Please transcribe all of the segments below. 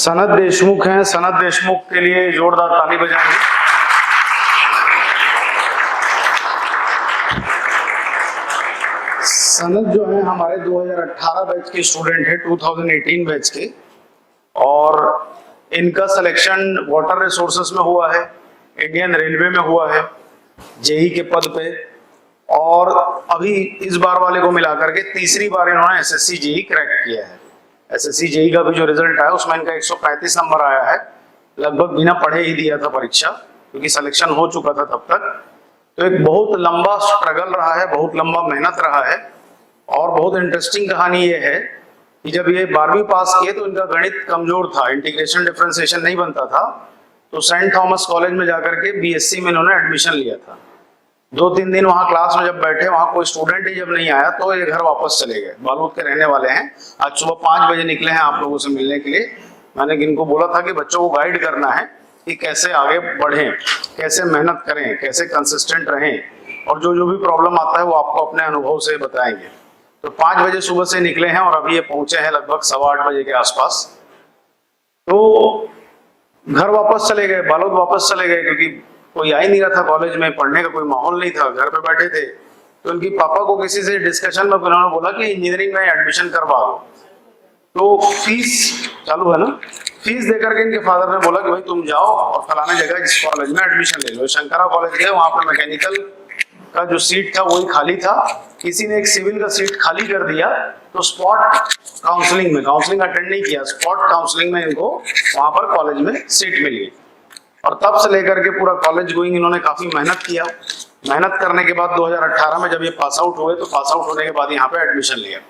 सनत देशमुख हैं। सनत देशमुख के लिए जोरदार ताली बजाएंगे। सनत जो है हमारे 2018 बैच के स्टूडेंट है, 2018 बैच के, और इनका सिलेक्शन वाटर रिसोर्सेस में हुआ है, इंडियन रेलवे में हुआ है, जेई के पद पे, और अभी इस बार वाले को मिलाकर के तीसरी बार इन्होंने एसएससी जेई क्रैक किया है। एसएससी जेई का भी जो रिजल्ट आया उसमें इनका 135 नंबर आया है। लगभग बिना पढ़े ही दिया था परीक्षा, क्योंकि सिलेक्शन हो चुका था तब तक। तो एक बहुत लंबा स्ट्रगल रहा है, बहुत लंबा मेहनत रहा है। और बहुत इंटरेस्टिंग कहानी ये है कि जब ये 12वीं पास किए तो इनका गणित कमजोर था, इंटीग्रेशन डिफरेंशिएशन नहीं बनता था। तो सेंट थॉमस कॉलेज में जाकर के बीएससी में इन्होंने एडमिशन लिया था। 2-3 दिन वहां क्लास में जब बैठे, वहां कोई स्टूडेंट ही जब नहीं आया तो ये घर वापस चले गए। बालूद के रहने वाले हैं। आज सुबह 5 बजे निकले हैं आप लोगों से मिलने के लिए। मैंने इनको बोला था कि बच्चों को गाइड करना है कि कैसे आगे बढ़ें, कैसे मेहनत करें, कैसे कंसिस्टेंट रहें, और जो जो भी प्रॉब्लम आता है वो आपको अपने अनुभव से बताएंगे। तो 5 बजे सुबह से निकले हैं और अभी ये पहुंचे हैं लगभग 7:15 बजे के आसपास। तो घर वापस चले गए, बालोद वापस चले गए, क्योंकि कोई आ ही नहीं रहा था कॉलेज में, पढ़ने का कोई माहौल नहीं था, घर पे बैठे थे। तो उनकी पापा को किसी से डिस्कशन में उन्होंने बोला कि इंजीनियरिंग में एडमिशन करवा दो। तो फीस चालू है ना, फीस देकर के इनके फादर ने बोला कि भाई तुम जाओ और फलाने जगह जिस कॉलेज में एडमिशन ले लो। शंकरा कॉलेज गए, वहां पर मैकेनिकल का जो सीट था वही खाली था। किसी ने एक सिविल का सीट खाली कर दिया, तो स्पॉट काउंसलिंग में, काउंसलिंग अटेंड नहीं किया, स्पॉट काउंसलिंग में इनको वहां पर कॉलेज में सीट मिल गई। और तब से लेकर के पूरा कॉलेज गोइंग इन्होंने काफी मेहनत किया। मेहनत करने के बाद 2018 में जब ये पास आउट हुए, तो पास आउट होने के बाद यहाँ पे एडमिशन लिया।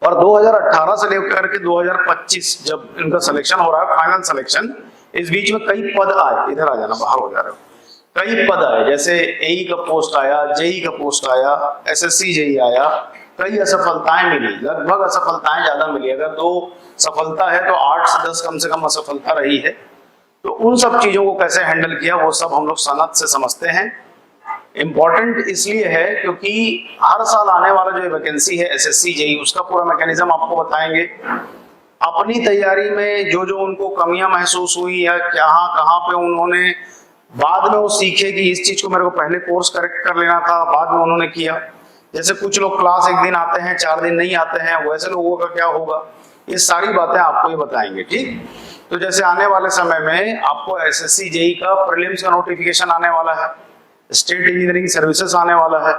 और 2018 से लेकर के 2025 जब इनका सिलेक्शन हो रहा है, फाइनल सिलेक्शन, इस बीच में कई पद आए। इधर आ जाना, बाहर हो जा रहे हो। कई पद आए, जैसे एई का पोस्ट आया, जेई का पोस्ट आया, एसएससी जेई आया। कई असफलताएं मिली, लगभग असफलताएं ज्यादा मिली। अगर 2 सफलता है तो 8 से 10 कम से कम असफलता रही है। तो उन सब चीजों को कैसे हैंडल किया वो सब हम लोग सनत से समझते हैं। इंपॉर्टेंट इसलिए है क्योंकि हर साल आने वाला जो वैकेंसी है एसएससी जेई, उसका पूरा मैकेनिज्म आपको बताएंगे। अपनी तैयारी में जो जो उनको कमियां महसूस हुई या कहाँ पे उन्होंने बाद में वो सीखे कि इस चीज को मेरे को पहले कोर्स करेक्ट कर लेना था, बाद में उन्होंने किया। जैसे कुछ लोग क्लास 1 दिन आते हैं, 4 दिन नहीं आते हैं, वैसे लोगों का क्या होगा, ये सारी बातें आपको ये बताएंगे। ठीक, तो जैसे आने वाले समय में आपको एसएससी जेई का प्रीलिम्स का नोटिफिकेशन आने वाला है, स्टेट इंजीनियरिंग सर्विसेज आने वाला है,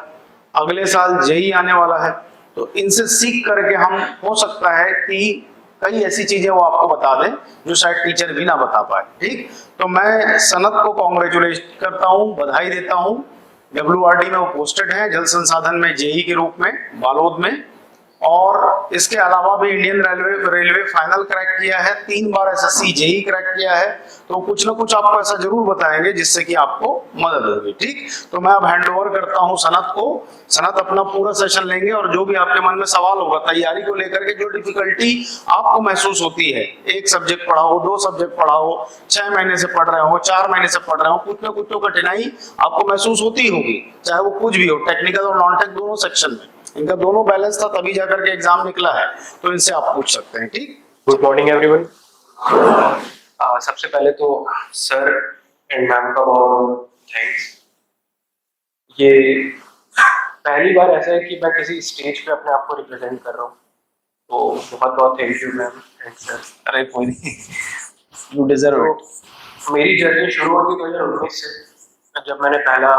अगले साल जेई आने वाला है। तो इनसे सीख करके हम, हो सकता है कि कई ऐसी चीजें वो आपको बता दें जो शायद टीचर भी ना बता पाए। ठीक, तो मैं सनत को कॉन्ग्रेचुलेट करता हूँ, बधाई देता हूँ। WRD में वो पोस्टेड है, जल संसाधन में जेई के रूप में, बालोद में। और इसके अलावा भी इंडियन रेलवे फाइनल क्रैक किया है, 3 बार एसएससी जेई क्रैक किया है। तो कुछ ना कुछ आपको ऐसा जरूर बताएंगे जिससे कि आपको मदद होगी। ठीक, तो मैं अब हैंड ओवर करता हूं सनत को। सनत अपना पूरा सेशन लेंगे और जो भी आपके मन में सवाल होगा तैयारी को लेकर के, जो डिफिकल्टी आपको महसूस होती है, 1 सब्जेक्ट पढ़ा हो, 2 सब्जेक्ट पढ़ा हो, 6 महीने से पढ़ रहे हो, 4 महीने से पढ़ रहे हो, कुछ ना कुछ तो कठिनाई आपको महसूस होती होगी, चाहे वो कुछ भी हो, टेक्निकल और नॉन टेक दोनों सेक्शन में। इनका दोनों बैलेंस था, तभी जाकर के एग्जाम निकला है। तो इनसे आप पूछ सकते हैं। ठीक, गुड मॉर्निंग एवरीवन। सबसे पहले तो सर एंड मैम का बहुत थैंक्स। ये पहली बार ऐसा है कि मैं किसी स्टेज पे अपने आप को रिप्रेजेंट कर रहा हूँ, तो बहुत बहुत thank you ma'am and sir. अरे कोई नहीं, यू डिजर्व इट। मेरी जर्नी शुरू होती 2019 से, जब मैंने पहला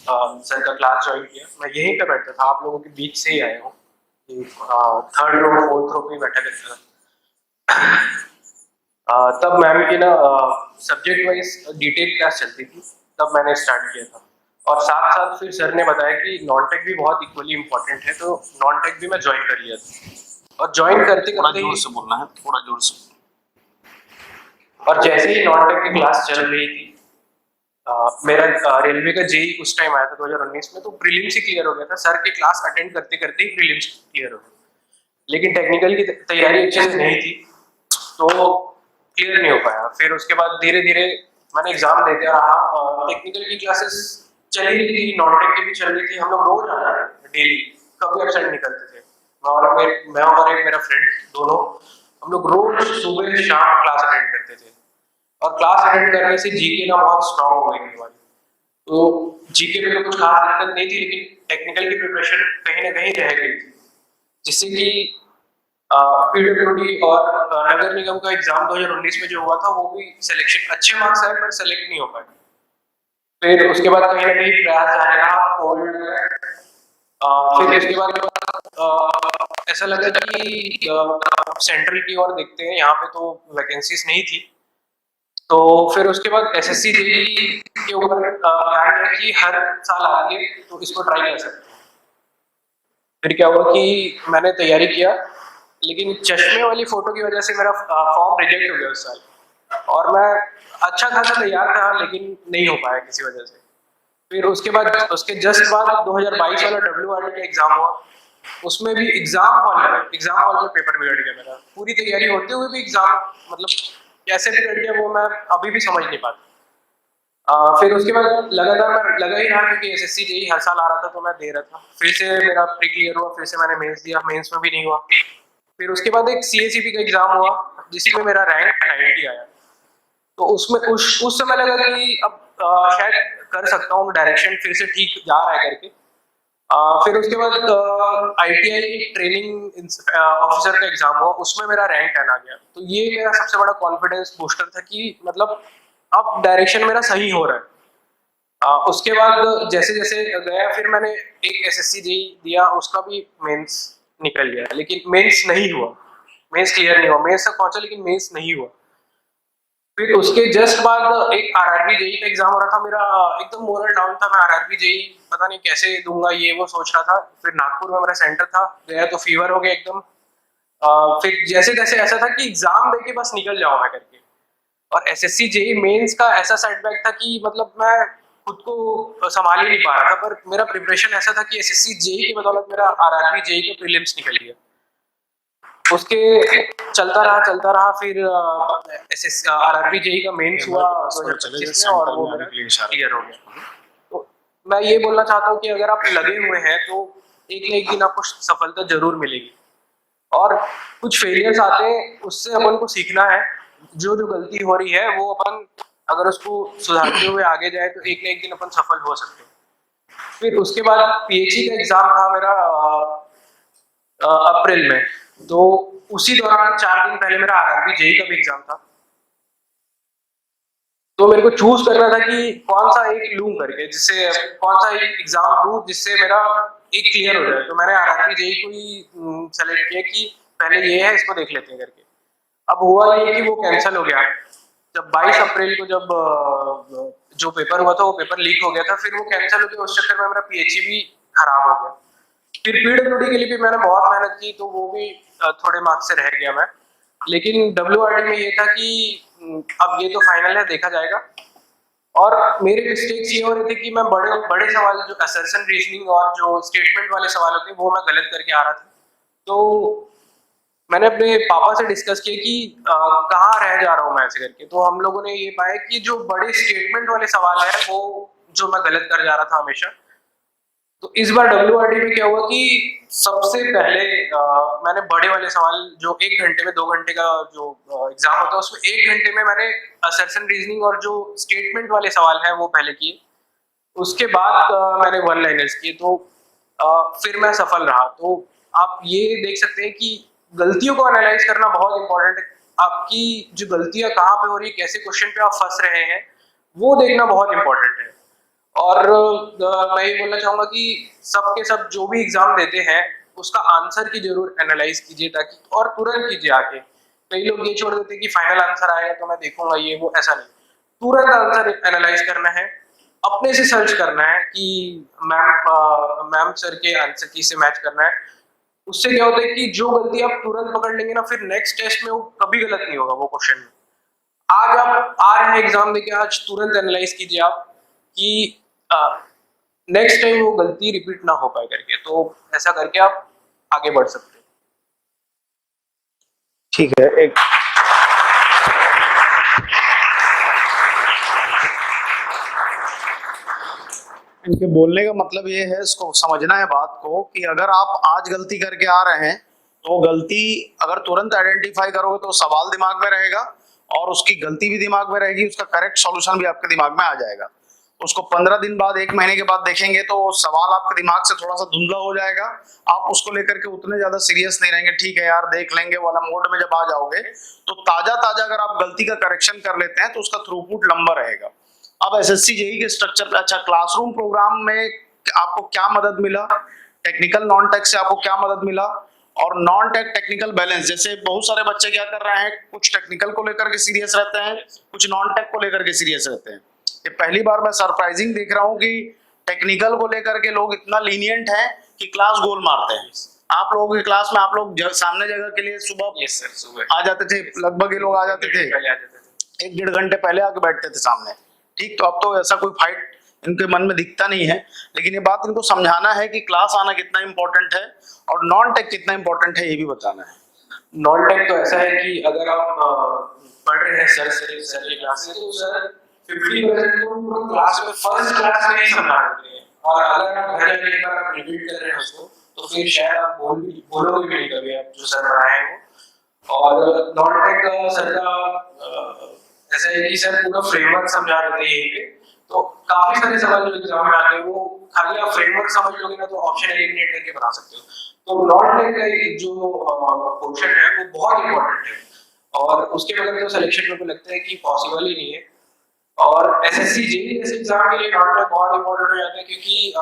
सर का क्लास ज्वाइन किया। मैं यहीं पे बैठता था, आप लोगों के बीच से ही आया हूँ, 3rd रो 4th रो पे बैठा करता था। तब मैम की ना सब्जेक्ट वाइज डिटेल क्लास चलती थी, तब मैंने स्टार्ट किया था। और साथ साथ फिर सर ने बताया कि नॉन टेक भी बहुत इक्वली इम्पोर्टेंट है, तो नॉन टेक भी मैं ज्वाइन कर लिया था। और ज्वाइन करते करते जोर से बोलना है, थोड़ा जोर से। और जैसे ही नॉन टेक की क्लास चल रही थी, मेरा रेलवे का जेई उस टाइम आया था 2019 में, तो प्रीलिम्स ही क्लियर हो गया था। सर के क्लास अटेंड करते करते ही प्रीलिम्स क्लियर हो गया, लेकिन टेक्निकल की तैयारी अच्छे से नहीं थी, तो क्लियर नहीं हो पाया। फिर उसके बाद धीरे धीरे मैंने एग्जाम देते रहा। टेक्निकल की क्लासेस चल रही थी, नॉन टेक की भी चल रही थी, हम लोग रोज आते थे डेली, कभी एब्सेंट नहीं करते थे। मैं और एक मेरा फ्रेंड दोनों हम लोग रोज सुबह शाम क्लास अटेंड करते थे, और क्लास अटेंड करने से जीके ना बहुत स्ट्रांग हो गई थी हमारी। तो जीके में तो कुछ खास दिक्कत नहीं थी, लेकिन टेक्निकल की प्रिपरेशन कहीं ना कहीं रह गई थी, जिससे कि पीडब्ल्यूडी और नगर निगम का एग्जाम 2019 में जो हुआ था, वो भी सिलेक्शन अच्छे मार्क्स आए पर सेलेक्ट नहीं हो पाए। फिर उसके बाद कहीं ना कहीं प्रयास जारी रहा कोविड में। फिर उसके बाद ऐसा लगा कि सेंट्रल की ओर देखते हैं, यहाँ पे तो वैकेंसीज नहीं थी। तो फिर उसके बाद एसएससी जेईई के ऊपर ध्यान है कि हर साल आगे तो इसको ट्राई कर सकते हैं। फिर क्या हुआ कि मैंने तैयारी किया, लेकिन चश्मे वाली फोटो की वजह से मेरा फॉर्म रिजेक्ट हो गया उस साल, और मैं अच्छा खासा तैयार था लेकिन नहीं हो पाया किसी वजह से। फिर उसके बाद उसके जस्ट बाद 2022 वाला WRD का एग्जाम हुआ, उसमें भी एग्जाम हॉल में पेपर बिगड़ गया मेरा। पूरी तैयारी होते हुए भी एग्जाम मतलब कैसे बिगड़ गया वो मैं अभी भी समझ नहीं पाता। फिर उसके बाद लगातार मैं लगा ही रहा, क्योंकि एसएससी जेईई हर साल आ रहा था तो मैं दे रहा था। फिर से मेरा प्री क्लियर हुआ, फिर से मैंने मेंस दिया, मेंस में भी नहीं हुआ। फिर उसके बाद एक सीएसीपी का एग्जाम हुआ जिसमें मेरा रैंक 90 आया। तो उसमें उस समय लगा कि अब शायद कर सकता हूँ, डायरेक्शन फिर से ठीक जा रहा है करके। फिर उसके बाद आईटीआई ट्रेनिंग ऑफिसर का एग्जाम हुआ, उसमें मेरा रैंक 10 आ गया। तो ये मेरा सबसे बड़ा कॉन्फिडेंस बूस्टर था कि मतलब अब डायरेक्शन मेरा सही हो रहा है। उसके बाद जैसे जैसे गया, फिर मैंने एक एसएससी जेईई दिया, उसका भी मेंस निकल गया, लेकिन मेंस नहीं हुआ, मेंस क्लियर नहीं हुआ। मेंस तक पहुंचा लेकिन मेंस नहीं हुआ। फिर उसके जस्ट बाद एक आरआरबी जेईई का एग्जाम हो रहा था मेरा, एकदम मोरल डाउन था। मैं आरआरबी जेईई पता नहीं कैसे दूंगा ये वो सोच रहा था। फिर नागपुर में मेरा सेंटर था, गया तो फीवर हो गया एकदम। फिर जैसे तैसे ऐसा था कि एग्जाम देके बस निकल जाऊं मैं करके। और एसएससी जेईई मेंस का ऐसा सेटबैक था कि मतलब मैं खुद को संभाल ही नहीं पा रहा था। पर मेरा प्रिपरेशन ऐसा था कि एसएससी जेईई की बदौलत मेरा आरआरबी जेईई का प्रीलिम्स निकल गया। उसके चलता रहा। फिर एसएस आरआरबी जेईई का मेंस हुआ 2025 में, और वो मेरा क्लियर हो गया। तो मैं ये बोलना चाहता हूँ कि अगर आप लगे हुए हैं तो एक न एक दिन आपको सफलता जरूर मिलेगी। और कुछ फेलियर्स आते हैं, उससे अपन को सीखना है। जो जो गलती हो रही है वो अपन अगर उसको सुधारते हुए आगे जाए तो एक न एक दिन अपन सफल हो सकते हैं। फिर उसके बाद पीएचडी का एग्जाम था मेरा अप्रैल में। तो उसी दौरान 4 दिन पहले मेरा आरआरबी जेईई का भी एग्जाम था। तो मेरे को चूज करना था कि कौन सा एक लूं करके, जिससे कौन सा एक एग्जाम लूं जिससे मेरा एक क्लियर हो जाए। तो मैंने आरआरबी जेईई को ही सेलेक्ट किया कि पहले ये है, इसको देख लेते हैं करके। अब हुआ ये कि वो कैंसिल हो गया जब 22 अप्रैल को, जब जो पेपर हुआ था वो पेपर लीक हो गया था। फिर वो कैंसिल हो गया, उस चक्कर में मेरा पीएचडी भी खराब हो गया। फिर पीडब्ल्यूडी के लिए भी मैंने बहुत मेहनत की, तो वो भी थोड़े मार्क्स से रह गया मैं। लेकिन डब्ल्यूआरडी में ये था कि अब ये तो फाइनल है, देखा जाएगा। और मेरे मिस्टेक्स ये हो रहे थे कि मैं बड़े बड़े सवाल, जो असर्शन रीजनिंग और जो स्टेटमेंट वाले सवाल होते हैं, वो मैं गलत करके आ रहा था। तो मैंने अपने पापा से डिस्कस किया कि कहाँ रह जा रहा हूँ मैं ऐसे करके। तो हम लोगों ने ये पाया कि जो बड़े स्टेटमेंट वाले सवाल है वो जो मैं गलत कर जा रहा था हमेशा। तो इस बार डब्ल्यूआरडी में क्या हुआ कि सबसे पहले मैंने बड़े वाले सवाल, जो 1 घंटे में 2 घंटे का जो एग्जाम होता है, उसमें 1 घंटे में मैंने असर्शन रीजनिंग और जो स्टेटमेंट वाले सवाल हैं वो पहले किए। उसके बाद मैंने वन लाइनर्स किए। तो फिर मैं सफल रहा। तो आप ये देख सकते हैं कि गलतियों को एनालाइज करना बहुत इंपॉर्टेंट है। आपकी जो गलतियां कहाँ पे हो रही है, कैसे क्वेश्चन पे आप फंस रहे हैं, वो देखना बहुत इंपॉर्टेंट है। और मैं ये बोलना चाहूंगा कि सब के सब जो भी एग्जाम देते हैं उसका आंसर की जरूर एनालाइज कीजिए, ताकि और तुरंत कीजिए आके। कई लोग ये छोड़ देते हैं कि फाइनल आंसर आएगा तो मैं देखूंगा ये वो, ऐसा नहीं। तुरंत आंसर एनालाइज करना है, अपने से सर्च करना है कि मैम सर के आंसर की से मैच करना है। उससे क्या होता है कि जो गलती आप तुरंत पकड़ लेंगे ना, फिर नेक्स्ट टेस्ट में वो कभी गलत नहीं होगा वो क्वेश्चन में। आज आप आ रहे हैं एग्जाम देके, आज तुरंत एनालाइज कीजिए आप कि नेक्स्ट टाइम वो गलती रिपीट ना हो पाए करके। तो ऐसा करके आप आगे बढ़ सकते हैं। ठीक है। एक इनके बोलने का मतलब ये है, इसको समझना है बात को, कि अगर आप आज गलती करके आ रहे हैं तो गलती अगर तुरंत आइडेंटिफाई करोगे तो सवाल दिमाग में रहेगा और उसकी गलती भी दिमाग में रहेगी, उसका करेक्ट सॉल्यूशन भी आपके दिमाग में आ जाएगा। उसको 15 दिन बाद, 1 महीने के बाद देखेंगे तो सवाल आपके दिमाग से थोड़ा सा धुंधला हो जाएगा, आप उसको लेकर के उतने ज्यादा सीरियस नहीं रहेंगे, ठीक है यार देख लेंगे वाला मोड में जब आ जाओगे तो ताजा ताजा अगर आप गलती का करेक्शन कर लेते हैं तो उसका थ्रूपुट लंबा रहेगा। अब एसएससी जेईई के स्ट्रक्चर पे, अच्छा क्लासरूम प्रोग्राम में आपको क्या मदद मिला, टेक्निकल नॉन टेक से आपको क्या मदद मिला, और नॉन टेक टेक्निकल बैलेंस, जैसे बहुत सारे बच्चे क्या कर रहे हैं, कुछ टेक्निकल को लेकर के सीरियस रहते हैं, कुछ नॉन टेक को लेकर के सीरियस रहते हैं। ये पहली बार मैं सरप्राइजिंग देख रहा हूँ कि टेक्निकल को लेकर के लोग इतना लीनियंट हैं कि क्लास गोल मारते हैं। आप लोगों की क्लास में आप लोग सामने जगह के लिए सुबह यस सर, सुबह आ जाते थे, लगभग ये लोग आ जाते थे, पहले आ जाते थे। 1-1.5 घंटे पहले आके बैठते थे सामने। ठीक, तो अब तो ऐसा कोई फाइट इनके मन में दिखता नहीं है, लेकिन ये बात इनको समझाना है कि क्लास आना कितना इंपॉर्टेंट है और नॉन टेक कितना इंपॉर्टेंट है, ये भी बताना है। नॉन टेक तो ऐसा है कि अगर आप पढ़ रहे हैं सर की क्लास से, तो सर 50% तो पूरा क्लास में फर्स्ट क्लास में ही समझा देते हैं, और अगर आप घर जाके एक बार आप रिपीट कर रहे हैं उसको तो फिर शायद आप बोलोगे भी नहीं कभी आप जो सर पढ़ाए हो। और नॉन टेक सर का ऐसा है कि सर पूरा फ्रेमवर्क समझा देते हैं यहीं पे, तो काफी सारे सवाल जो एग्जाम में आते हैं वो खाली आप फ्रेमवर्क समझ लोगे ना तो ऑप्शन एलिमिनेट करके बना सकते हो। तो नॉन टेक का जो पोर्शन है वो बहुत इंपॉर्टेंट है, और उसके बगैर तो सिलेक्शन में लगता है कि पॉसिबल ही नहीं है। और एसएससी जेईई जैसे एग्जाम के लिए नॉन टेक बहुत इंपॉर्टेंट हो जाता है, क्योंकि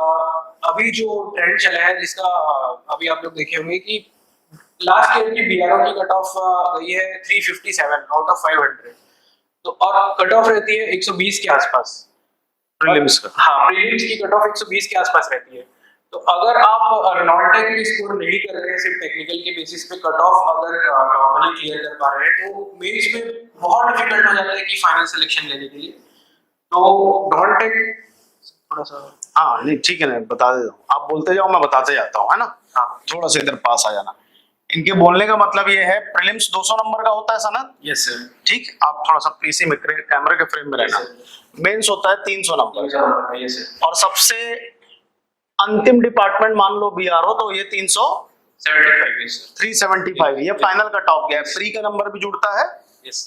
अभी जो ट्रेंड चला है जिसका अभी आप लोग देखे होंगे कि लास्ट ईयर की बीआरओ की कट ऑफ गई है 357 आउट ऑफ 500, तो और कट ऑफ रहती है 120 के आसपास प्रीलिम्स का। हाँ, प्रीलिम्स की कट ऑफ 120 के आसपास रहती है। तो अगर आप नॉन टेक में स्कोर नहीं कर रहे हैं, सिर्फ टेक्निकल के बेसिस पे कट ऑफ अगर नॉर्मली क्लियर कर पा रहे हैं, तो मेंस में बहुत डिफिकल्ट हो जाता है कि फाइनल सिलेक्शन लेने के लिए। तो नॉन टेक थोड़ा सा, हाँ नहीं ठीक है ना, बता देता हूँ, आप बोलते जाओ मैं बताते जाता हूँ, है ना। हाँ थोड़ा सा इधर पास आ जाना। इनके बोलने का मतलब ये है, प्रीलिम्स 200 नंबर का होता है सनद, यस सर, ठीक, आप थोड़ा सा पीसी में कैमरे के फ्रेम में रहना। मेंस होता है 300 नंबर, यस सर, और सबसे अंतिम डिपार्टमेंट मान लो बीआरओ, तो ये 375, ये फाइनल कट ऑफ गया है। प्री का नंबर भी जुड़ता है,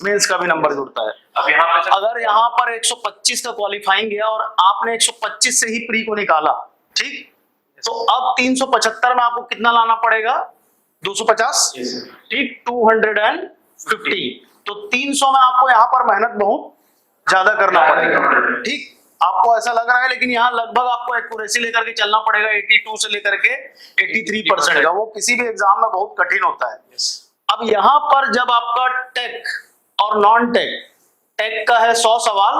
मेंस का भी नंबर जुड़ता है। अब यहाँ पे अगर यहाँ पर 125 का क्वालिफाइंग गया और आपने 125 से ही प्री को निकाला, ठीक, तो अब 375 में आपको कितना लाना पड़ेगा, 250, ठीक, 250। तो 300 में आपको यहाँ पर मेहनत बहुत ज्यादा करना पड़ेगा, ठीक। आपको ऐसा लग रहा है, लेकिन यहाँ लगभग आपको एक्यूरेसी लेकर के चलना पड़ेगा 82 से लेकर के 83% का, वो किसी भी एग्जाम में बहुत कठिन होता है। अब यहाँ पर जब आपका टेक और नॉन टेक, टेक का है 100 सवाल,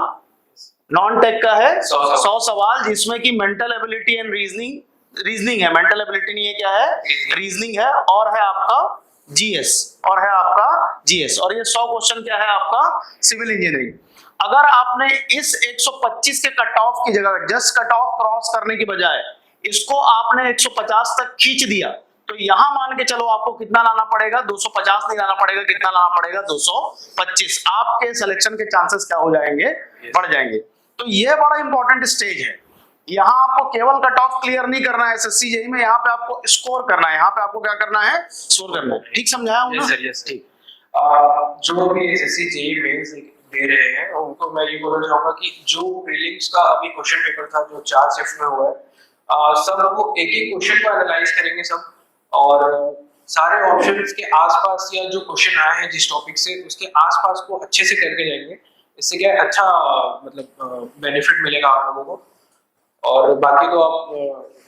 नॉन टेक का है 100 सवाल, जिसमें कि मेंटल एबिलिटी एंड रीजनिंग है, मेंटल एबिलिटी नहीं है, क्या है, रीजनिंग है, और है आपका जीएस, और ये 100 क्वेश्चन क्या है आपका, सिविल इंजीनियरिंग। अगर आपने इस 125 के कट ऑफ की जगह जस्ट कट ऑफ क्रॉस करने की बजाय इसको आपने 150 तक खींच दिया, तो यहां मान के चलो आपको कितना लाना पड़ेगा, 250 नहीं लाना पड़ेगा, कितना लाना पड़ेगा, 225। आपके सिलेक्शन के चांसेस क्या हो जाएंगे, बढ़ जाएंगे। तो ये बड़ा इंपॉर्टेंट स्टेज है। यहाँ आपको केवल कट ऑफ क्लियर नहीं करना है एसएससी जेईई में, यहाँ पे आपको स्कोर करना है, यहाँ पे आपको क्या करना है, स्कोर करना है। ठीक समझाया हूँ ना? ठीक। जो भी एसएससी जेईई मेंस दे रहे हैं उनको मैं ये बोलना चाहूंगा कि जो प्रीलिम्स का अभी क्वेश्चन पेपर था जो 4 शिफ्ट में हुआ है, सब वो एक एक क्वेश्चन को एनालाइज करेंगे सब, और सारे ऑप्शंस के आसपास या जो क्वेश्चन आए हैं जिस टॉपिक से उसके आसपास को अच्छे से करके जाएंगे। इससे क्या है, अच्छा मतलब बेनिफिट मिलेगा आप लोगों को, और बाकी तो आप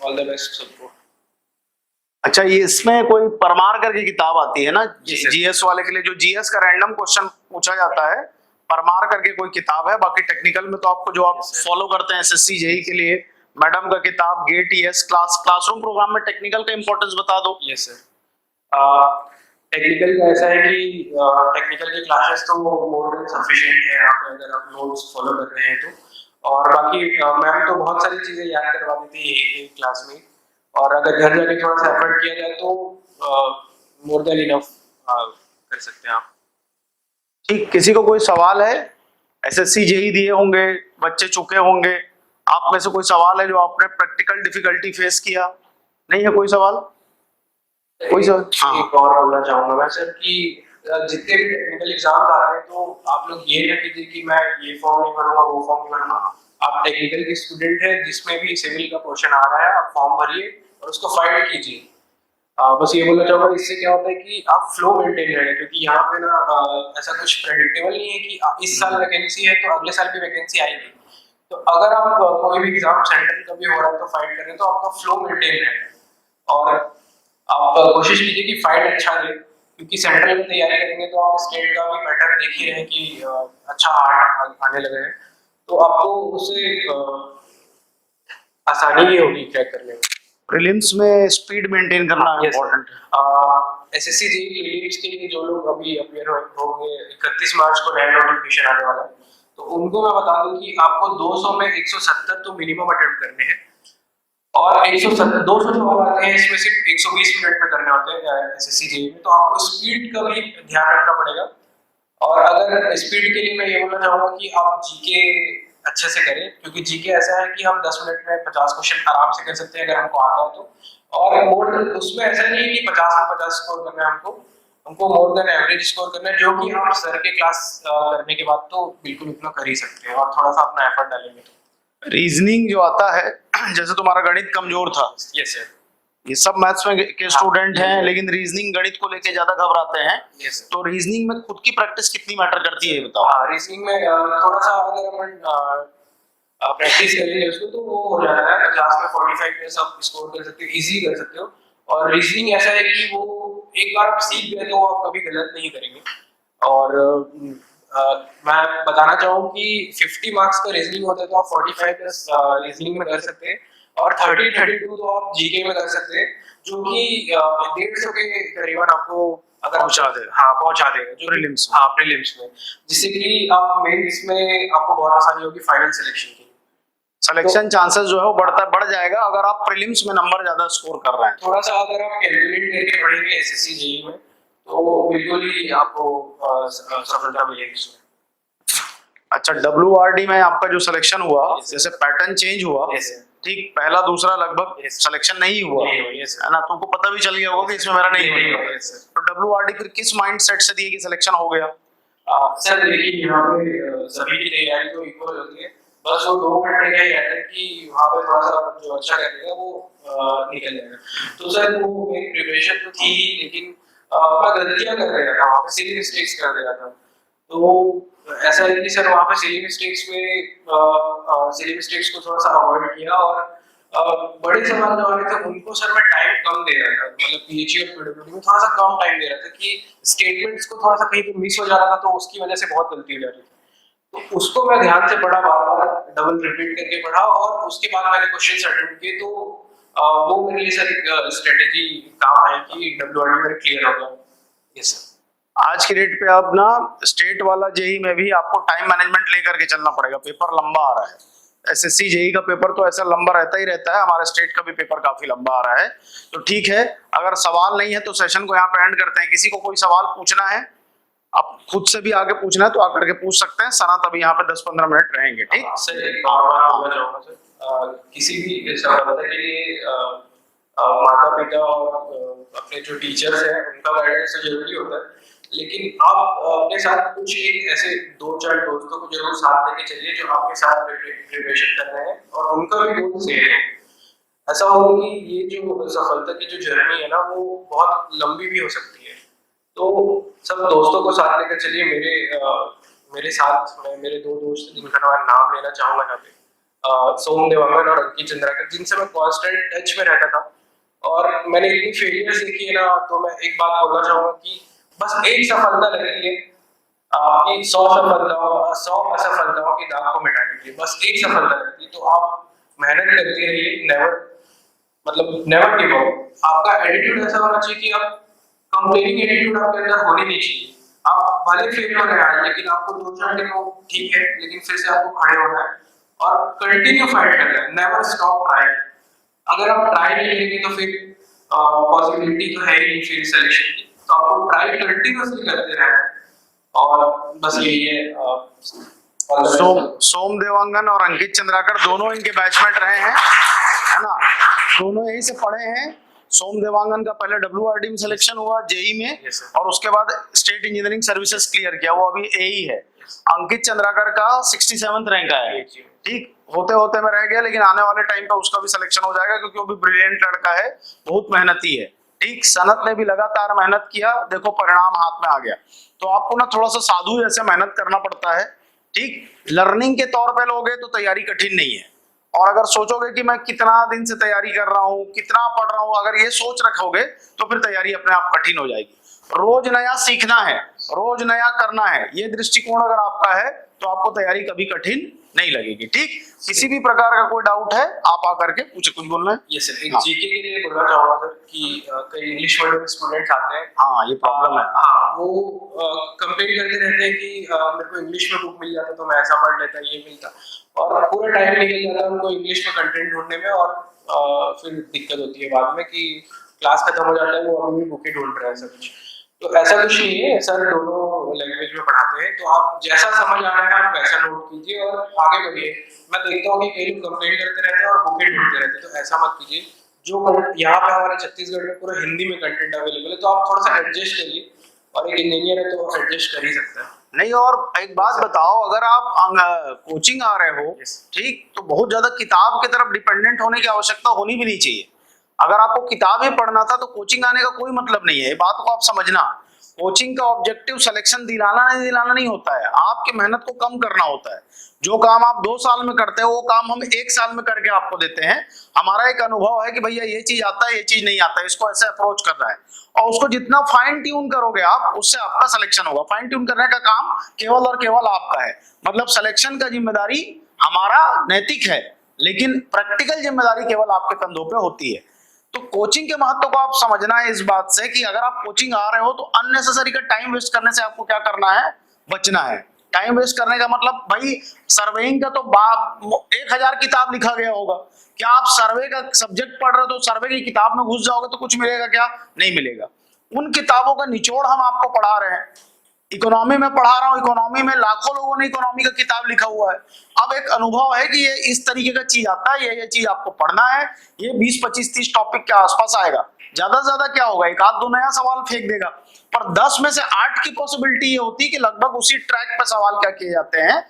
ऑल द बेस्ट सबको। अच्छा, ये इसमें कोई परमार करके किताब आती है ना जीएस वाले के लिए, जो जीएस का रैंडम क्वेश्चन पूछा जाता है, परमार करके कोई किताब है। बाकी टेक्निकल में तो आपको जो आप फॉलो करते हैं एसएससी जेईई के लिए, मैडम का किताब गेट ईएस क्लासरूम प्रोग्राम में टेक्निकल का इंपॉर्टेंस बता दो। यस सर, टेक्निकल का ऐसा है कि टेक्निकल के क्लासेस तो मोर देन सफिशिएंट है आप अगर आप नोट्स फॉलो कर रहे हैं तो, और बाकी मैम तो बहुत सारी चीजें याद करवा देती है यही क्लास में, और अगर घर जाके थोड़ा सा एफर्ट किया जाए तो मोर देन इनफ कर सकते हैं आप। ठीक, किसी को कोई सवाल है? एसएससी जेईई दिए होंगे, बच्चे चुके होंगे, आप में से कोई सवाल है जो आपने प्रैक्टिकल डिफिकल्टी फेस किया? नहीं है कोई सवाल? कोई सर? हाँ। एक और बोलना चाहूंगा मैं सर कि जितने भी टेक्निकल एग्जाम आ रहे हैं तो आप लोग ये ना कीजिए कि मैं ये फॉर्म नहीं भरूंगा वो फॉर्म नहीं भरूंगा। आप टेक्निकल के स्टूडेंट है, जिसमें भी सिविल का क्वेश्चन आ रहा है आप फॉर्म भरिए और उसको फाइट कीजिए। बस ये बोलना चाहूंगा, इससे क्या होता है कि आप फ्लो मेंटेन रहेगा, क्योंकि यहाँ पे ना ऐसा कुछ प्रेडिक्टेबल नहीं है कि इस साल वैकेंसी है तो अगले साल भी वैकेंसी आएगी। तो अगर आप कोई भी एग्जाम सेंटर का भी हो रहा है तो फाइट करें तो आपका फ्लो मेंटेन रहेगा। और आप कोशिश कीजिए कि फाइट अच्छा दे, क्योंकि सेंट्रल में तैयारी करेंगे तो आप स्टेट का भी पैटर्न देख ही रहे हैं कि अच्छा हार्ड आने लगे हैं, तो आपको उससे आसानी ही होगी क्रैक करने में। प्रीलिम्स में स्पीड मेंटेन करना इम्पोर्टेंट है। एसएससी जी प्रीलिम्स के लिए जो लोग अभी अपियर होंगे, 31 मार्च को नया नोटिफिकेशन आने वाला है, तो उनको मैं बता दूं कि आपको 200 में 170 तो मिनिमम अटेम्प्ट करने हैं, और 170 200 सवाल आते हैं, इसमें सिर्फ 120 मिनट में करने होते हैं एसएससी जी में, तो आपको स्पीड का भी ध्यान रखना पड़ेगा। और अगर स्पीड के लिए मैं ये बोलना चाहूंगा कि आप जीके अच्छे से करें, क्योंकि जीके ऐसा है कि हम 10 मिनट में 50 क्वेश्चन आराम से कर सकते हैं अगर हमको आता है तो। और मोर उसमें ऐसा नहीं है कि 50 में 50 स्कोर करना है हमको मोर देन एवरेज स्कोर करना है, जो कि आप सर के क्लास करने के बाद तो बिल्कुल उतना कर ही सकते हैं, और थोड़ा सा अपना एफर्ट डालेंगे तो। रीजनिंग जो आता है, जैसे तुम्हारा गणित कमजोर था, यस सर। ये सब मैथ्स में के स्टूडेंट हैं, लेकिन रीजनिंग गणित को लेके ज्यादा घबराते हैं। Yes sir. तो रीजनिंग में खुद की प्रैक्टिस कितनी मैटर करती है, ये बताओ। हाँ, रीजनिंग में थोड़ा सा अगर अपन प्रैक्टिस करेंगे उसको तो वो हो जाता है, 50 में 45 प्लस आप स्कोर कर सकते हो, इजी कर सकते हो। और रीजनिंग ऐसा है कि वो एक बार आप सीख गए तो आप कभी गलत नहीं करेंगे। और मैं बताना चाहूँ कि 50 मार्क्स का रीजनिंग होता है तो आप 45 प्लस रीजनिंग में कर सकते हैं, और 32 तो आप जीके में कर सकते हैं, जो कि 150 के करीबन आपको अगर पहुंचा देगा। हाँ, पहुंचा देगा जो प्रीलिम्स में। हाँ, प्रीलिम्स में, जिससे कि आप मेंस में आपको बहुत आसानी होगी फाइनल सिलेक्शन की। सिलेक्शन चांसेस जो है वो बढ़ जाएगा अगर आप प्रीलिम्स में नंबर ज्यादा स्कोर कर रहे हैं। थोड़ा सा अगर आप कैलकुलेट करके पढ़ेंगे एसएससी जेईई में तो बिल्कुल ही आपको सफलता मिलेगी इसमें। अच्छा, WRD में आपका जो सिलेक्शन हुआ, जैसे पैटर्न चेंज हुआ, ठीक, पहला दूसरा लगभग सिलेक्शन नहीं हुआ, है ना? तुमको पता भी चल गया होगा कि इसमें मेरा नहीं हुआ। तो WRD फिर किस माइंडसेट से दिए कि सिलेक्शन हो गया? सर देखिए, यहाँ पे सभी की तैयारी तो इक्वल होती है, बस वो 2 घंटे का ही रहता है कि वहाँ पे थोड़ा सा जो अच्छा करेगा वो निकल जाएगा। तो सर वो मेरी प्रिपरेशन तो थी ही, लेकिन मैं गलतियाँ कर रहा था, वहाँ पे सिली मिस्टेक्स कर रहा था। तो ऐसा है कि सर वहाँ पे सिली मिस्टेक्स को थोड़ा सा अवॉइड किया, और बड़े सवाल जो आ रहे थे उनको सर मैं टाइम कम दे रहा था, मतलब पीएचई और पीडब्ल्यूडी में थोड़ा सा कम टाइम दे रहा था कि स्टेटमेंट्स को थोड़ा सा कहीं पे मिस हो जा रहा था, तो उसकी वजह से बहुत गलती हो जा रही थी। तो उसको मैं ध्यान से पढ़ा, बार-बार डबल रिपीट करके पढ़ा, और उसके बाद मैंने क्वेश्चंस अटेम्प्ट किए, तो वो मेरे लिए सर एक स्ट्रेटेजी काम आई कि डब्ल्यूआरडी मेरे क्लियर हो गया। Yes sir. आज की डेट पे अब ना स्टेट वाला जेई में भी आपको टाइम मैनेजमेंट लेकर के चलना पड़ेगा, पेपर लंबा आ रहा है। एसएससी जेई का पेपर तो ऐसा लंबा रहता ही रहता है, हमारे स्टेट का भी पेपर काफी लंबा आ रहा है। तो ठीक है, अगर सवाल नहीं है तो सेशन को यहाँ पे एंड करते हैं। किसी को कोई सवाल पूछना है, आप खुद से भी आगे पूछना है तो आकर के पूछ सकते हैं। सना तभी यहाँ पे 10-15 मिनट रहेंगे, ठीक? सर एक बार बोलना चाहूँगा सर, किसी भी सफलता के लिए माता पिता और अपने जो टीचर्स हैं उनका गाइडेंस तो जरूरी होता है, लेकिन आप अपने साथ कुछ एक ऐसे 2-4 दोस्तों को जरूर साथ लेके चलिए जो आपके साथ प्रिपरेशन कर रहे हैं और उनका भी गोल सेम है। ऐसा होगा कि ये जो सफलता की जो जर्नी है ना वो बहुत लंबी भी हो सकती है। तो सब दोस्तों को साथ लेकर चलिए। मेरे साथ में मेरे 2 दोस्त जिनका मैं नाम लेना चाहूंगा यहाँ पे, सोम देवांगन और अंकित चंद्राकर, जिनसे मैं कांस्टेंट टच में रहता था, और मैंने इतनी फेलियर्स देखी है ना, तो मैं एक बात बोलना चाहूंगा कि बस एक सफलता लगती है आपकी 100 असफलताओं की दाग को मिटाने के लिए, बस एक सफलता लगती है। तो आप मेहनत करते रहिए, नेवर गिव अप। आपका एटीट्यूड ऐसा होना चाहिए कि आप कंप्लेनिंग एटीट्यूड आपके अंदर होनी नहीं चाहिए। आप भले फेल हो रहे हैं लेकिन आपको 2-4 दिन ठीक है, लेकिन फिर से आपको खड़े होना है और कंटिन्यू फाइट करना है, नेवर स्टॉप ट्राइंग। अगर आप ट्राई नहीं करेंगे तो फिर पॉसिबिलिटी तो है ही नहीं फिर सिलेक्शन की, तो आपको ट्राई कंटिन्यूअसली करते रहना है, और बस यही है। सोम देवांगन और अंकित चंद्राकर दोनों इनके बैचमेट रहे हैं, है ना? दोनों यहीं से पढ़े हैं। सोम देवांगन का पहले WRD में सिलेक्शन हुआ, जेई में, Yes, sir. और उसके बाद स्टेट इंजीनियरिंग सर्विसेज क्लियर किया, वो अभी एई है। अंकित चंद्राकर का 67th रैंक आया है, ठीक, होते होते में रह गया, लेकिन आने वाले टाइम पे उसका भी सिलेक्शन हो जाएगा, क्योंकि वो भी ब्रिलियंट लड़का है, बहुत मेहनती है, ठीक। सनत ने भी लगातार मेहनत किया, देखो परिणाम हाथ में आ गया। तो आपको ना थोड़ा सा साधु जैसे मेहनत करना पड़ता है, ठीक। लर्निंग के तौर पे लोगे तो तैयारी कठिन नहीं है, और अगर सोचोगे कि मैं कितना दिन से तैयारी कर रहा हूँ, कितना पढ़ रहा हूँ, अगर ये सोच रखोगे तो फिर तैयारी अपने आप कठिन हो जाएगी। रोज नया सीखना है, रोज नया करना है, ये दृष्टिकोण अगर आपका है तो आपको तैयारी कभी कठिन नहीं लगेगी, ठीक। किसी भी प्रकार का कोई डाउट है आप आकर के पूछे, कुछ बोलना है? यस सर, एक हाँ। जीके के लिए बोलना चाहूंगा सर कि कई इंग्लिश मीडियम स्टूडेंट्स आते हैं, हाँ, ये प्रॉब्लम है। हाँ, वो कंपेयर करते रहते हैं कि मेरे को इंग्लिश में बुक मिल जाता तो मैं ऐसा पढ़ लेता, ये मिलता, और पूरा टाइम निकल जाता है उनको इंग्लिश में कंटेंट ढूंढने में, और फिर दिक्कत होती है बाद में कि क्लास खत्म हो जाता है, वो अभी भी बुक ही ढूंढ रहे हैं सब कुछ। तो ऐसा कुछ नहीं है सर, दोनों लैंग्वेज में पढ़ाते हैं, तो आप जैसा समझ आ रहा है आप वैसा नोट कीजिए और आगे बढ़िए। मैं देखता हूँ कि कई लोग कंप्लेंट करते रहते हैं और बुक ही ढूंढते रहते हैं, तो ऐसा मत कीजिए। जो यहाँ पे हमारे छत्तीसगढ़ में पूरा हिंदी में कंटेंट अवेलेबल है, तो आप थोड़ा सा एडजस्ट करिए, और एक इंजीनियर है तो एडजस्ट कर ही सकता है। नहीं, और एक बात बताओ, अगर आप कोचिंग आ रहे हो, ठीक, तो बहुत ज्यादा किताब की तरफ डिपेंडेंट होने की आवश्यकता होनी भी नहीं चाहिए। अगर आपको किताब ही पढ़ना था तो कोचिंग आने का कोई मतलब नहीं है, ये बात को आप समझना। कोचिंग का ऑब्जेक्टिव सिलेक्शन दिलाना नहीं होता है, आपकी मेहनत को कम करना होता है। जो काम आप 2 साल में करते हो वो काम हम 1 साल में करके आपको देते हैं। हमारा एक अनुभव है कि भैया ये चीज आता है, ये चीज नहीं आता है, इसको ऐसे अप्रोच करना है, और उसको जितना फाइन ट्यून करोगे आप, उससे आपका सिलेक्शन होगा। फाइन ट्यून करने का काम केवल और केवल आपका है, मतलब सिलेक्शन का जिम्मेदारी हमारा नैतिक है, लेकिन प्रैक्टिकल जिम्मेदारी केवल आपके कंधों पे होती है। तो कोचिंग के महत्व को आप समझना है इस बात से कि अगर आप कोचिंग आ रहे हो तो अननेसेसरी का टाइम वेस्ट करने से आपको क्या करना है, बचना है। टाइम वेस्ट करने का मतलब, भाई सर्वेइंग का तो 1000 किताब लिखा गया होगा, क्या आप सर्वे का सब्जेक्ट पढ़ रहे हो तो सर्वे की किताब में घुस जाओगे तो कुछ मिलेगा क्या? नहीं मिलेगा। उन किताबों का निचोड़ हम आपको पढ़ा रहे हैं। इकोनॉमी में पढ़ा रहा हूं, इकोनॉमी में लाखों लोगों ने इकोनॉमी का किताब लिखा हुआ है। अब एक अनुभव है कि ये इस तरीके का चीज आता है, ये चीज आपको पढ़ना है, ये 20 25 30 टॉपिक के आसपास आएगा। ज्यादा से ज्यादा क्या होगा, एक आध दो नया सवाल फेंक देगा, पर 10 में से 8 की पॉसिबिलिटी ये होती है कि लगभग उसी ट्रैक पे सवाल क्या किए जाते हैं,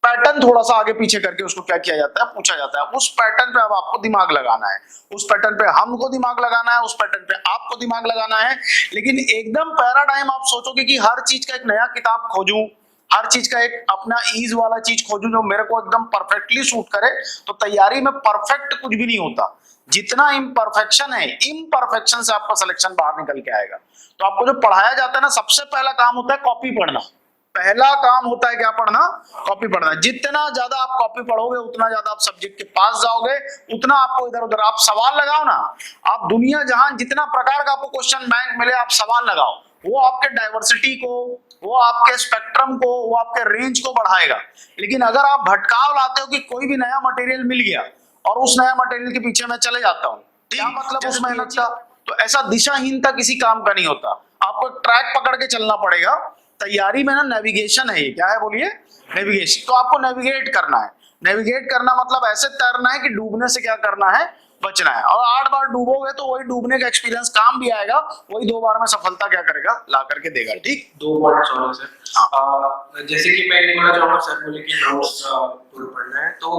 पैटर्न थोड़ा सा आगे पीछे करके उसको क्या किया जाता है, पूछा जाता है। उस पैटर्न पे अब आपको दिमाग लगाना है, उस पैटर्न पे हमको दिमाग लगाना है, उस पैटर्न पे आपको दिमाग लगाना है। लेकिन एकदम पैराडाइम आप सोचोगे कि हर चीज का एक नया किताब खोजूं, हर चीज का एक अपना ईज वाला चीज खोजूं जो मेरे को एकदम परफेक्टली सूट करे, तो तैयारी में परफेक्ट कुछ भी नहीं होता। जितना इम्परफेक्शन है, इम्परफेक्शन से आपका सिलेक्शन बाहर निकल के आएगा। तो आपको जो पढ़ाया जाता है ना, सबसे पहला काम होता है कॉपी पढ़ना। पहला काम होता है क्या पढ़ना? कॉपी पढ़ना। जितना ज्यादा आप कॉपी पढ़ोगे उतना ज्यादा आप सब्जेक्ट के पास जाओगे, उतना आपको इधर उधर आप सवाल लगाओ ना। आप दुनिया जहां जितना प्रकार का आपको क्वेश्चन बैंक मिले, आप सवाल लगाओ, वो आपके डाइवर्सिटी को, वो आपके स्पेक्ट्रम को, वो आपके रेंज को बढ़ाएगा। लेकिन अगर आप भटकाव लाते हो कि कोई भी नया मटेरियल मिल गया और उस नया मटेरियल के पीछे मैं चले जाता हूँ, क्या मतलब उस मेहनत का? तो ऐसा दिशाहीनता किसी काम का नहीं होता। आपको ट्रैक पकड़ के चलना पड़ेगा। तैयारी में ना नेविगेशन है, ये क्या है बोलिए? नेविगेशन। तो आपको नेविगेट करना है। नेविगेट करना मतलब ऐसे तैरना है कि डूबने से क्या करना है, बचना है। और 8 बार डूबोगे तो वही डूबने का एक्सपीरियंस काम भी आएगा, वही 2 बार में सफलता क्या करेगा, ला करके देगा। ठीक, 2 पॉइंट्स और सर। जैसे कि मैं ये बोलना चाहूंगा, सर बोले कि नोट्स पूरा पढ़ना है, तो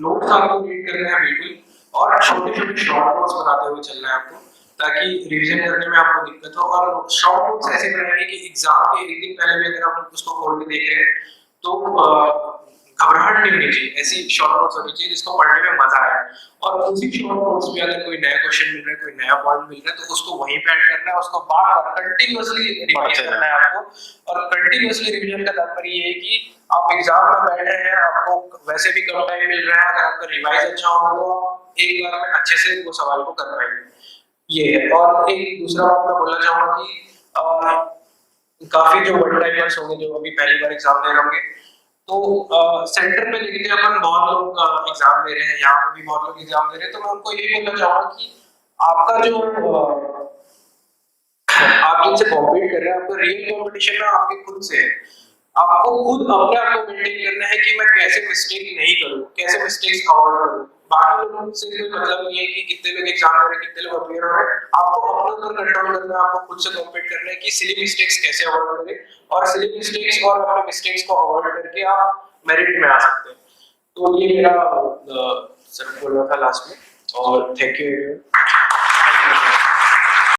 नोट्स आपको रीड करना है बिल्कुल, और छोटे छोटे शॉर्ट नोट्स बनाते हुए चलना है आपको, ताकि रिवीजन करने में आपको दिक्कत हो। और शॉर्ट नोट्स ऐसे बनाएंगे कि एग्जाम के एक दिन पहले भी अगर आप उसको खोल के देख रहे हैं तो घबराहट नहीं होनी चाहिए। ऐसी शॉर्ट नोट्स होनी चाहिए जिसको पढ़ने में मजा आए। और उसी शॉर्ट नोट्स में अगर कोई नया क्वेश्चन मिल रहा है, कोई नया पॉइंट मिल रहा है, तो उसको वहीं पे ऐड करना है, उसको बार बार कंटिन्यूअसली रिवाइज करना है आपको। और कंटिन्यूअसली रिवीजन का तात्पर्य ये है कि आप एग्जाम में बैठ रहे हैं, आपको वैसे भी कम टाइम मिल रहा है, अगर आपका रिवाइज अच्छा होगा तो आप एक बार में अच्छे से वो सवाल को कर पाएंगे। ये है। और एक दूसरा बात मैं बोलना चाहूंगा कि काफी जो वन टाइमर्स होंगे, जो अभी पहली बार एग्जाम दे रहे होंगे, तो सेंटर पे लिखते हैं अपन, बहुत लोग एग्जाम दे रहे हैं, यहाँ पे भी बहुत लोग एग्जाम दे रहे हैं, तो मैं उनको यही बोलना चाहूंगा कि आपका जो आप जिनसे कॉम्पीट कर रहे हैं, आपका रियल कॉम्पिटिशन ना आपके खुद से है। आपको खुद अपने आप को मेंटेन करना है कि मैं कैसे मिस्टेक नहीं करूं, कैसे मिस्टेक्स अवॉइड करूं। बाकी लोगों से कोई मतलब नहीं है कि कितने लोग एग्जाम दे रहे हैं, कितने लोग अपीयर हो रहे हैं। आपको अपने ऊपर कंट्रोल करना है, आपको खुद से कॉम्पीट करना है कि सिली मिस्टेक्स कैसे अवॉइड करें, और सिली मिस्टेक्स और अपने मिस्टेक्स को अवॉइड करके आप मेरिट में आ सकते हैं। तो ये मेरा सर बोलना था लास्ट में, और थैंक यू।